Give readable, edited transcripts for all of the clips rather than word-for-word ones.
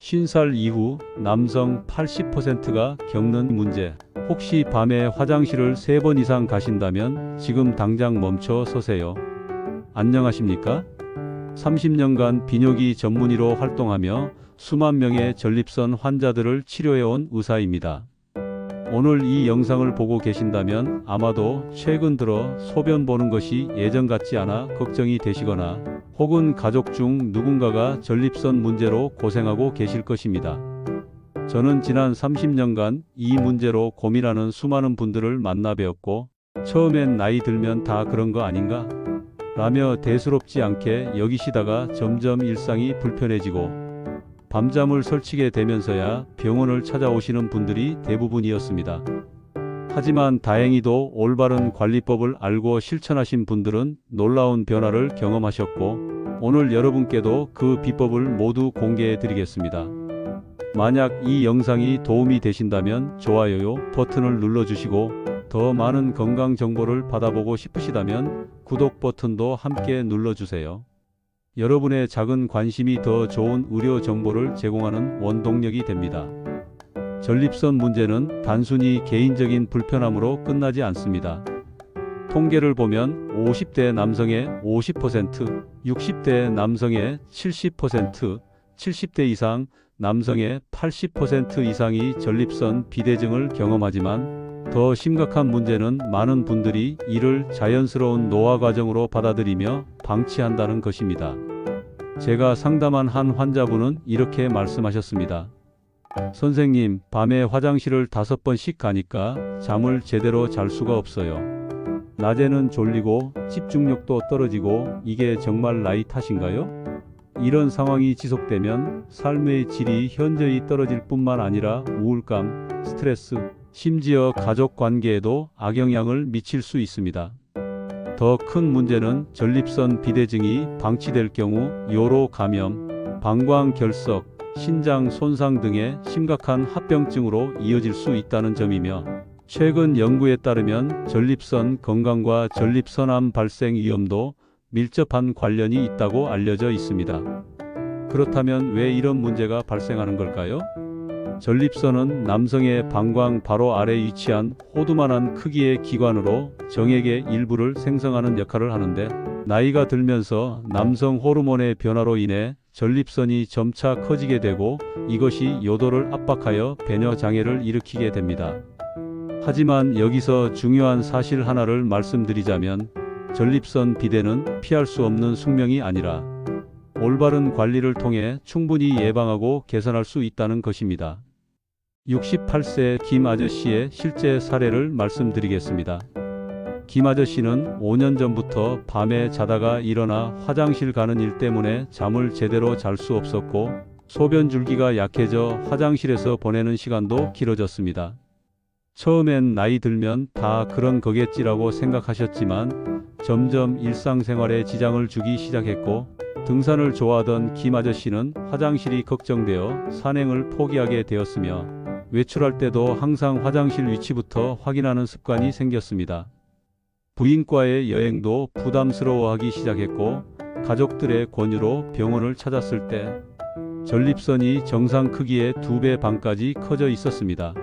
50살 이후 남성 80%가 겪는 문제. 혹시 밤에 화장실을 3번 이상 가신다면 지금 당장 멈춰 서세요. 안녕하십니까? 30년간 비뇨기 전문의로 활동하며 수만 명의 전립선 환자들을 치료해온 의사입니다. 오늘 이 영상을 보고 계신다면 아마도 최근 들어 소변 보는 것이 예전 같지 않아 걱정이 되시거나 혹은 가족 중 누군가가 전립선 문제로 고생하고 계실 것입니다. 저는 지난 30년간 이 문제로 고민하는 수많은 분들을 만나 뵈었고 처음엔 나이 들면 다 그런 거 아닌가? 라며 대수롭지 않게 여기시다가 점점 일상이 불편해지고 밤잠을 설치게 되면서야 병원을 찾아오시는 분들이 대부분이었습니다. 하지만 다행히도 올바른 관리법을 알고 실천하신 분들은 놀라운 변화를 경험하셨고 오늘 여러분께도 그 비법을 모두 공개해 드리겠습니다. 만약 이 영상이 도움이 되신다면 좋아요 버튼을 눌러주시고 더 많은 건강 정보를 받아보고 싶으시다면 구독 버튼도 함께 눌러주세요. 여러분의 작은 관심이 더 좋은 의료 정보를 제공하는 원동력이 됩니다. 전립선 문제는 단순히 개인적인 불편함으로 끝나지 않습니다. 통계를 보면 50대 남성의 50%, 60대 남성의 70%, 70대 이상 남성의 80% 이상이 전립선 비대증을 경험하지만 더 심각한 문제는 많은 분들이 이를 자연스러운 노화 과정으로 받아들이며 방치한다는 것입니다. 제가 상담한 한 환자분은 이렇게 말씀하셨습니다. 선생님, 밤에 화장실을 5번씩 가니까 잠을 제대로 잘 수가 없어요. 낮에는 졸리고 집중력도 떨어지고 이게 정말 나이 탓인가요? 이런 상황이 지속되면 삶의 질이 현저히 떨어질 뿐만 아니라 우울감, 스트레스, 심지어 가족 관계에도 악영향을 미칠 수 있습니다. 더 큰 문제는 전립선 비대증이 방치될 경우 요로 감염, 방광 결석, 신장 손상 등의 심각한 합병증으로 이어질 수 있다는 점이며 최근 연구에 따르면 전립선 건강과 전립선암 발생 위험도 밀접한 관련이 있다고 알려져 있습니다. 그렇다면 왜 이런 문제가 발생하는 걸까요? 전립선은 남성의 방광 바로 아래 위치한 호두만한 크기의 기관으로 정액의 일부를 생성하는 역할을 하는데 나이가 들면서 남성 호르몬의 변화로 인해 전립선이 점차 커지게 되고 이것이 요도를 압박하여 배뇨 장애를 일으키게 됩니다. 하지만 여기서 중요한 사실 하나를 말씀드리자면 전립선 비대는 피할 수 없는 숙명이 아니라 올바른 관리를 통해 충분히 예방하고 개선할 수 있다는 것입니다. 68세 김 아저씨의 실제 사례를 말씀드리겠습니다. 김 아저씨는 5년 전부터 밤에 자다가 일어나 화장실 가는 일 때문에 잠을 제대로 잘 수 없었고 소변 줄기가 약해져 화장실에서 보내는 시간도 길어졌습니다. 처음엔 나이 들면 다 그런 거겠지라고 생각하셨지만 점점 일상생활에 지장을 주기 시작했고 등산을 좋아하던 김 아저씨는 화장실이 걱정되어 산행을 포기하게 되었으며 외출할 때도 항상 화장실 위치부터 확인하는 습관이 생겼습니다. 부인과의 여행도 부담스러워하기 시작했고 가족들의 권유로 병원을 찾았을 때 전립선이 정상 크기의 2배 반까지 커져 있었습니다.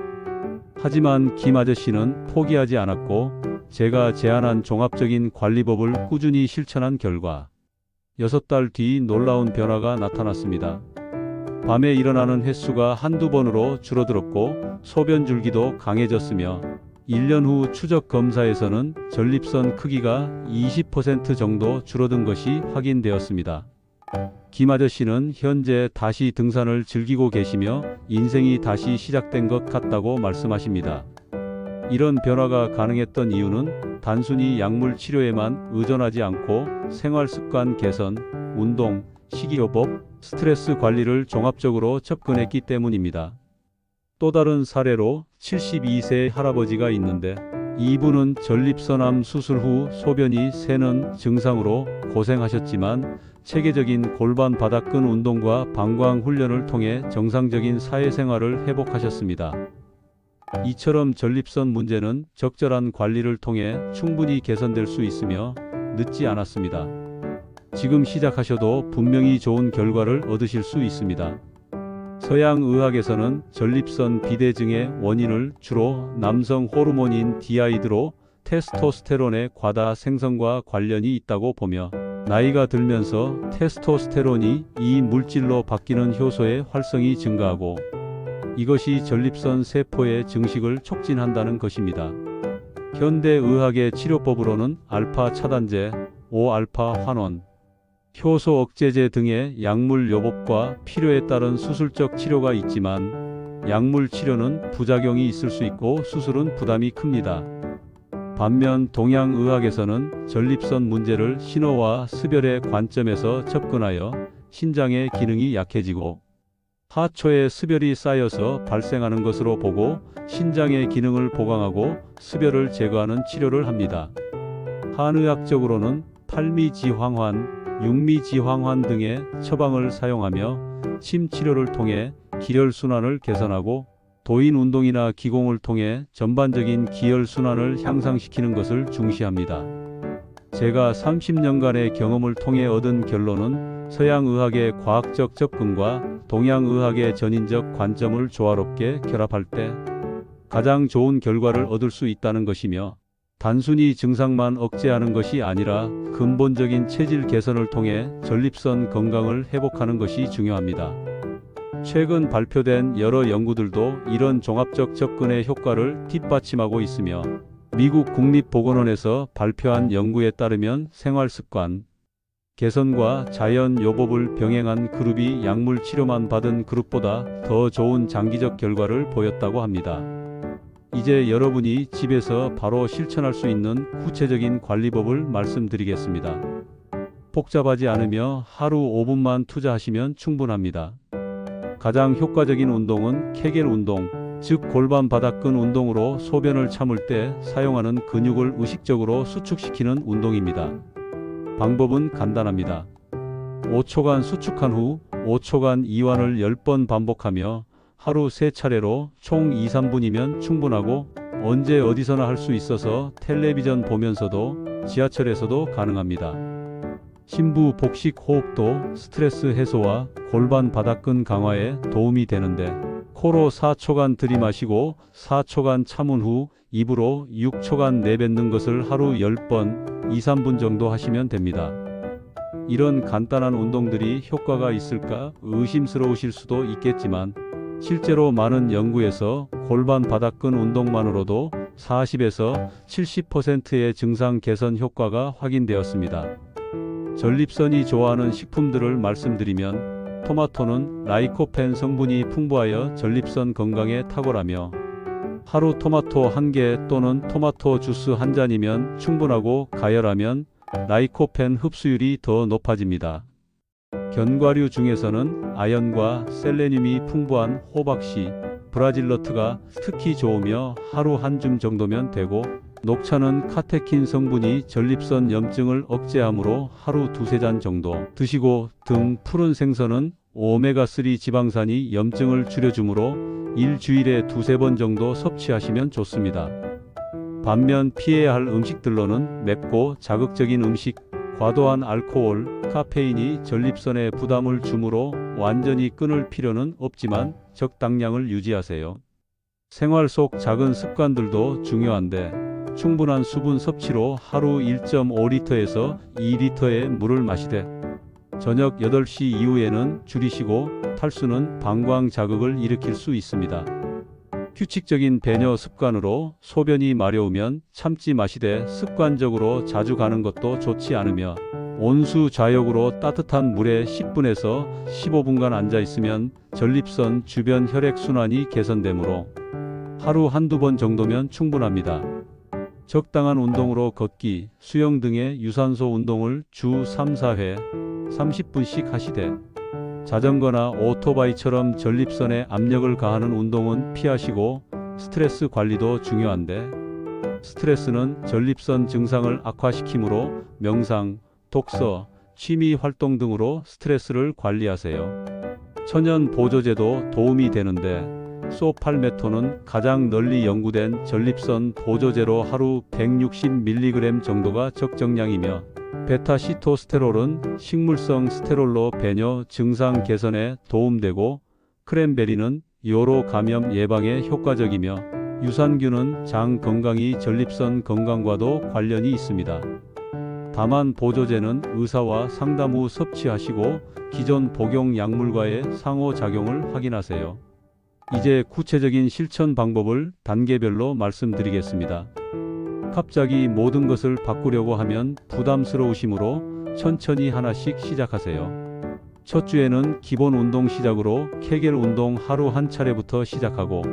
하지만 김 아저씨는 포기하지 않았고 제가 제안한 종합적인 관리법을 꾸준히 실천한 결과 6달 뒤 놀라운 변화가 나타났습니다. 밤에 일어나는 횟수가 한두 번으로 줄어들었고 소변 줄기도 강해졌으며 1년 후 추적 검사에서는 전립선 크기가 20% 정도 줄어든 것이 확인되었습니다. 김 아저씨는 현재 다시 등산을 즐기고 계시며 인생이 다시 시작된 것 같다고 말씀하십니다. 이런 변화가 가능했던 이유는 단순히 약물 치료에만 의존하지 않고 생활 습관 개선, 운동, 식이요법, 스트레스 관리를 종합적으로 접근했기 때문입니다. 또 다른 사례로 72세 할아버지가 있는데 이분은 전립선암 수술 후 소변이 새는 증상으로 고생하셨지만 체계적인 골반 바닥근 운동과 방광 훈련을 통해 정상적인 사회생활을 회복하셨습니다. 이처럼 전립선 문제는 적절한 관리를 통해 충분히 개선될 수 있으며 늦지 않았습니다. 지금 시작하셔도 분명히 좋은 결과를 얻으실 수 있습니다. 서양 의학에서는 전립선 비대증의 원인을 주로 남성 호르몬인 디하이드로 테스토스테론의 과다 생성과 관련이 있다고 보며, 나이가 들면서 테스토스테론이 이 물질로 바뀌는 효소의 활성이 증가하고 이것이 전립선 세포의 증식을 촉진한다는 것입니다. 현대 의학의 치료법으로는 알파 차단제, 5알파 환원, 효소 억제제 등의 약물 요법과 필요에 따른 수술적 치료가 있지만, 약물 치료는 부작용이 있을 수 있고 수술은 부담이 큽니다. 반면 동양의학에서는 전립선 문제를 신호와 습열의 관점에서 접근하여 신장의 기능이 약해지고 하초에 습열이 쌓여서 발생하는 것으로 보고 신장의 기능을 보강하고 습열을 제거하는 치료를 합니다. 한의학적으로는 팔미지황환, 육미지황환 등의 처방을 사용하며 침 치료를 통해 기혈순환을 개선하고 도인 운동이나 기공을 통해 전반적인 기혈순환을 향상시키는 것을 중시합니다. 제가 30년간의 경험을 통해 얻은 결론은 서양의학의 과학적 접근과 동양의학의 전인적 관점을 조화롭게 결합할 때 가장 좋은 결과를 얻을 수 있다는 것이며, 단순히 증상만 억제하는 것이 아니라 근본적인 체질 개선을 통해 전립선 건강을 회복하는 것이 중요합니다. 최근 발표된 여러 연구들도 이런 종합적 접근의 효과를 뒷받침하고 있으며, 미국 국립보건원에서 발표한 연구에 따르면 생활습관 개선과 자연 요법을 병행한 그룹이 약물 치료만 받은 그룹보다 더 좋은 장기적 결과를 보였다고 합니다. 이제 여러분이 집에서 바로 실천할 수 있는 구체적인 관리법을 말씀드리겠습니다. 복잡하지 않으며 하루 5분만 투자하시면 충분합니다. 가장 효과적인 운동은 케겔 운동, 즉 골반 바닥근 운동으로 소변을 참을 때 사용하는 근육을 의식적으로 수축시키는 운동입니다. 방법은 간단합니다. 5초간 수축한 후 5초간 이완을 10번 반복하며 하루 3차례로 총 2-3분이면 충분하고, 언제 어디서나 할 수 있어서 텔레비전 보면서도 지하철에서도 가능합니다. 심부 복식 호흡도 스트레스 해소와 골반 바닥근 강화에 도움이 되는데, 코로 4초간 들이마시고 4초간 참은 후 입으로 6초간 내뱉는 것을 하루 10번, 2-3분 정도 하시면 됩니다. 이런 간단한 운동들이 효과가 있을까 의심스러우실 수도 있겠지만, 실제로 많은 연구에서 골반 바닥근 운동만으로도 40에서 70%의 증상 개선 효과가 확인되었습니다. 전립선이 좋아하는 식품들을 말씀드리면, 토마토는 라이코펜 성분이 풍부하여 전립선 건강에 탁월하며 하루 토마토 1개 또는 토마토 주스 1잔이면 충분하고, 가열하면 라이코펜 흡수율이 더 높아집니다. 견과류 중에서는 아연과 셀레늄이 풍부한 호박씨, 브라질너트가 특히 좋으며 하루 한 줌 정도면 되고, 녹차는 카테킨 성분이 전립선 염증을 억제하므로 하루 2-3잔 정도 드시고, 등 푸른 생선은 오메가3 지방산이 염증을 줄여주므로 일주일에 2-3번 정도 섭취하시면 좋습니다. 반면 피해야 할 음식들로는 맵고 자극적인 음식, 과도한 알코올, 카페인이 전립선에 부담을 주므로 완전히 끊을 필요는 없지만 적당량을 유지하세요. 생활 속 작은 습관들도 중요한데, 충분한 수분 섭취로 하루 1.5리터에서 2리터의 물을 마시되 저녁 8시 이후에는 줄이시고, 탈수는 방광 자극을 일으킬 수 있습니다. 규칙적인 배뇨 습관으로 소변이 마려우면 참지 마시되 습관적으로 자주 가는 것도 좋지 않으며, 온수 좌욕으로 따뜻한 물에 10분에서 15분간 앉아 있으면 전립선 주변 혈액순환이 개선되므로 하루 1-2번 정도면 충분합니다. 적당한 운동으로 걷기, 수영 등의 유산소 운동을 주 3-4회 30분씩 하시되, 자전거나 오토바이처럼 전립선에 압력을 가하는 운동은 피하시고, 스트레스 관리도 중요한데, 스트레스는 전립선 증상을 악화시키므로 명상, 독서, 취미 활동 등으로 스트레스를 관리하세요. 천연 보조제도 도움이 되는데, 소팔메토는 가장 널리 연구된 전립선 보조제로 하루 160mg 정도가 적정량이며, 베타시토스테롤은 식물성 스테롤로 배뇨 증상 개선에 도움되고, 크랜베리는 요로 감염 예방에 효과적이며 유산균은 장 건강이 전립선 건강과도 관련이 있습니다. 다만 보조제는 의사와 상담 후 섭취하시고 기존 복용 약물과의 상호작용을 확인하세요. 이제 구체적인 실천 방법을 단계별로 말씀드리겠습니다. 갑자기 모든 것을 바꾸려고 하면 부담스러우시므로 천천히 하나씩 시작하세요. 첫 주에는 기본 운동 시작으로 케겔 운동 하루 한 차례부터 시작하고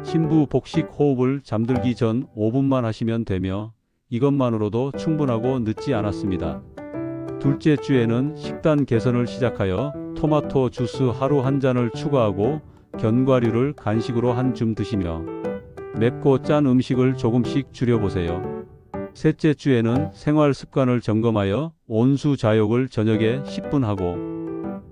심부 복식 호흡을 잠들기 전 5분만 하시면 되며 이것만으로도 충분하고 늦지 않았습니다. 둘째 주에는 식단 개선을 시작하여 토마토 주스 하루 한 잔을 추가하고 견과류를 간식으로 한 줌 드시며 맵고 짠 음식을 조금씩 줄여보세요. 셋째 주에는 생활 습관을 점검하여 온수 자욕을 저녁에 10분 하고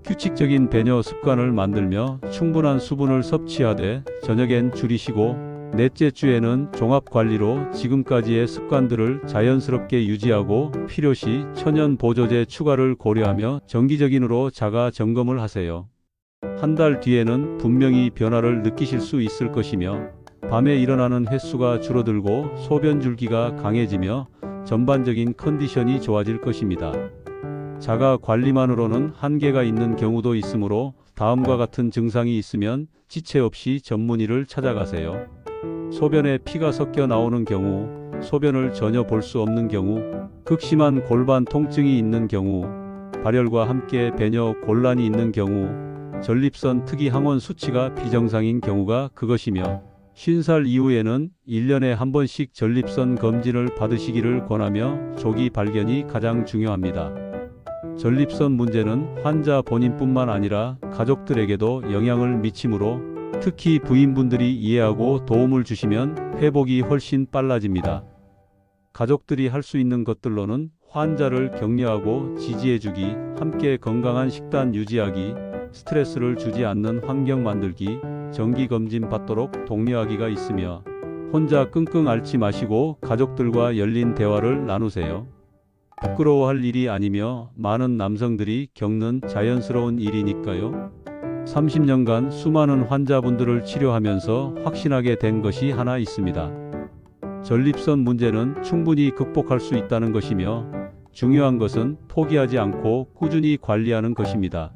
규칙적인 배뇨 습관을 만들며 충분한 수분을 섭취하되 저녁엔 줄이시고 넷째 주에는 종합관리로 지금까지의 습관들을 자연스럽게 유지하고 필요시 천연 보조제 추가를 고려하며 정기적인으로 자가 점검을 하세요. 한 달 뒤에는 분명히 변화를 느끼실 수 있을 것이며 밤에 일어나는 횟수가 줄어들고 소변 줄기가 강해지며 전반적인 컨디션이 좋아질 것입니다. 자가 관리만으로는 한계가 있는 경우도 있으므로 다음과 같은 증상이 있으면 지체 없이 전문의를 찾아가세요. 소변에 피가 섞여 나오는 경우, 소변을 전혀 볼 수 없는 경우, 극심한 골반 통증이 있는 경우, 발열과 함께 배뇨 곤란이 있는 경우, 전립선 특이 항원 수치가 비정상인 경우가 그것이며 50살 이후에는 1년에 한 번씩 전립선 검진을 받으시기를 권하며 조기 발견이 가장 중요합니다. 전립선 문제는 환자 본인뿐만 아니라 가족들에게도 영향을 미치므로 특히 부인분들이 이해하고 도움을 주시면 회복이 훨씬 빨라집니다. 가족들이 할 수 있는 것들로는 환자를 격려하고 지지해주기, 함께 건강한 식단 유지하기, 스트레스를 주지 않는 환경 만들기, 정기검진 받도록 독려하기가 있으며 혼자 끙끙 앓지 마시고 가족들과 열린 대화를 나누세요. 부끄러워할 일이 아니며 많은 남성들이 겪는 자연스러운 일이니까요. 30년간 수많은 환자분들을 치료하면서 확신하게 된 것이 하나 있습니다. 전립선 문제는 충분히 극복할 수 있다는 것이며 중요한 것은 포기하지 않고 꾸준히 관리하는 것입니다.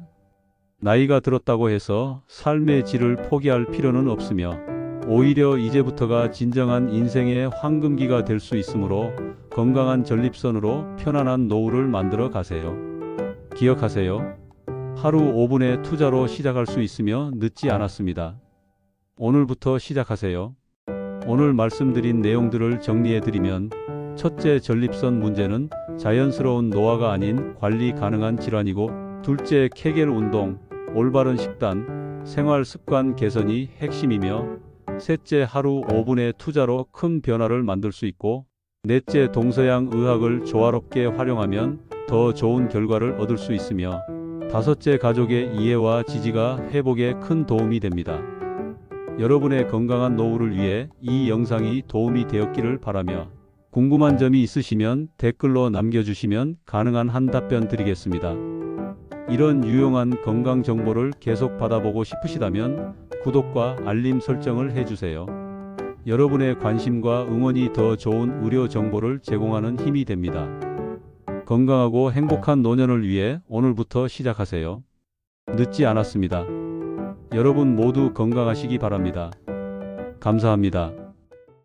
나이가 들었다고 해서 삶의 질을 포기할 필요는 없으며 오히려 이제부터가 진정한 인생의 황금기가 될 수 있으므로 건강한 전립선으로 편안한 노후를 만들어 가세요. 기억하세요. 하루 5분의 투자로 시작할 수 있으며 늦지 않았습니다. 오늘부터 시작하세요. 오늘 말씀드린 내용들을 정리해드리면 첫째, 전립선 문제는 자연스러운 노화가 아닌 관리 가능한 질환이고 둘째, 케겔 운동, 올바른 식단, 생활 습관 개선이 핵심이며 셋째, 하루 5분의 투자로 큰 변화를 만들 수 있고 넷째, 동서양 의학을 조화롭게 활용하면 더 좋은 결과를 얻을 수 있으며 다섯째, 가족의 이해와 지지가 회복에 큰 도움이 됩니다. 여러분의 건강한 노후를 위해 이 영상이 도움이 되었기를 바라며 궁금한 점이 있으시면 댓글로 남겨주시면 가능한 한 답변 드리겠습니다. 이런 유용한 건강 정보를 계속 받아보고 싶으시다면 구독과 알림 설정을 해주세요. 여러분의 관심과 응원이 더 좋은 의료 정보를 제공하는 힘이 됩니다. 건강하고 행복한 노년을 위해 오늘부터 시작하세요. 늦지 않았습니다. 여러분 모두 건강하시기 바랍니다. 감사합니다.